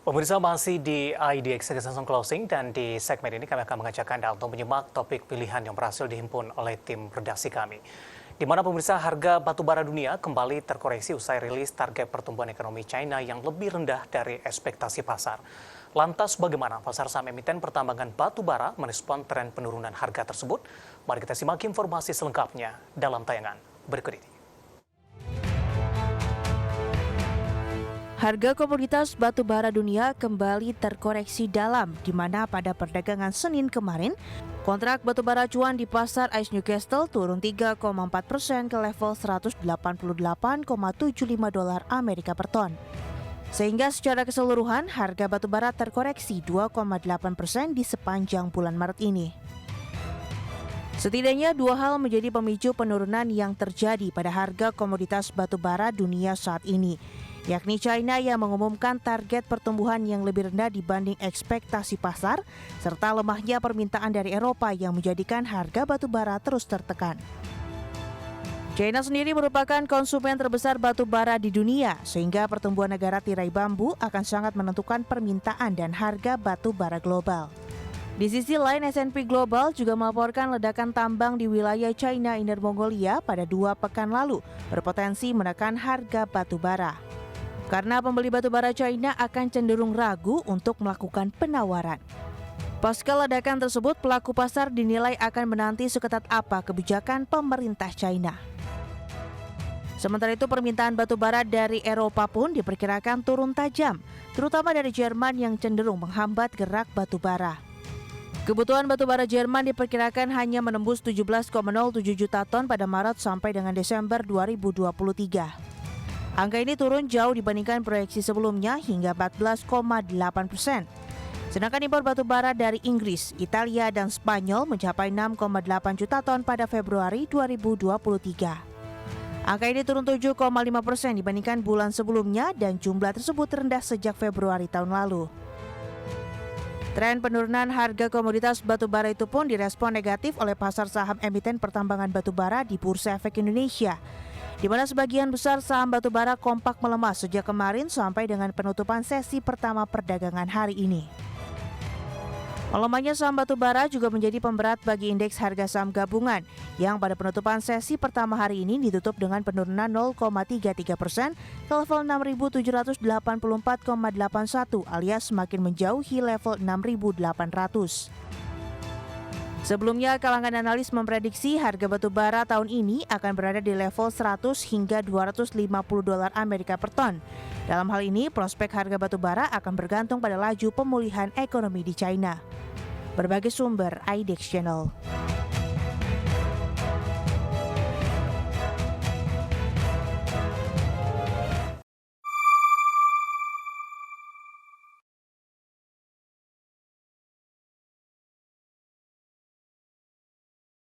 Pemirsa masih di IDX Season Closing dan di segmen ini kami akan mengajak Anda untuk menyimak topik pilihan yang berhasil dihimpun oleh tim redaksi kami. Di mana pemirsa harga batubara dunia kembali terkoreksi usai rilis target pertumbuhan ekonomi China yang lebih rendah dari ekspektasi pasar. Lantas bagaimana pasar saham emiten pertambangan batubara merespon tren penurunan harga tersebut? Mari kita simak informasi selengkapnya dalam tayangan berikut ini. Harga komoditas batu bara dunia kembali terkoreksi dalam, di mana pada perdagangan Senin kemarin, kontrak batu bara acuan di pasar ICE Newcastle turun 3,4% ke level $188,75 Amerika per ton. Sehingga secara keseluruhan, harga batu bara terkoreksi 2,8% di sepanjang bulan Maret ini. Setidaknya dua hal menjadi pemicu penurunan yang terjadi pada harga komoditas batu bara dunia saat ini, yakni China yang mengumumkan target pertumbuhan yang lebih rendah dibanding ekspektasi pasar, serta lemahnya permintaan dari Eropa yang menjadikan harga batu bara terus tertekan. China sendiri merupakan konsumen terbesar batu bara di dunia, sehingga pertumbuhan negara tirai bambu akan sangat menentukan permintaan dan harga batu bara global. Di sisi lain, S&P Global juga melaporkan ledakan tambang di wilayah China Inner Mongolia pada 2 pekan lalu, berpotensi menekan harga batu bara. Karena pembeli batu bara China akan cenderung ragu untuk melakukan penawaran. Pasca ledakan tersebut, pelaku pasar dinilai akan menanti seketat apa kebijakan pemerintah China. Sementara itu, permintaan batu bara dari Eropa pun diperkirakan turun tajam, terutama dari Jerman yang cenderung menghambat gerak batu bara. Kebutuhan batu bara Jerman diperkirakan hanya menembus 17,07 juta ton pada Maret sampai dengan Desember 2023. Angka ini turun jauh dibandingkan proyeksi sebelumnya hingga 14,8%. Sedangkan impor batu bara dari Inggris, Italia, dan Spanyol mencapai 6,8 juta ton pada Februari 2023. Angka ini turun 7,5% dibandingkan bulan sebelumnya dan jumlah tersebut terendah sejak Februari tahun lalu. Tren penurunan harga komoditas batu bara itu pun direspon negatif oleh pasar saham emiten pertambangan batu bara di Bursa Efek Indonesia, di mana sebagian besar saham batu bara kompak melemah sejak kemarin sampai dengan penutupan sesi pertama perdagangan hari ini. Melemahnya saham batu bara juga menjadi pemberat bagi indeks harga saham gabungan yang pada penutupan sesi pertama hari ini ditutup dengan penurunan 0,33% ke level 6.784,81 alias semakin menjauhi level 6.800. Sebelumnya, kalangan analis memprediksi harga batu bara tahun ini akan berada di level 100 hingga $250 Amerika per ton. Dalam hal ini, prospek harga batu bara akan bergantung pada laju pemulihan ekonomi di China. Berbagai sumber IDX Channel.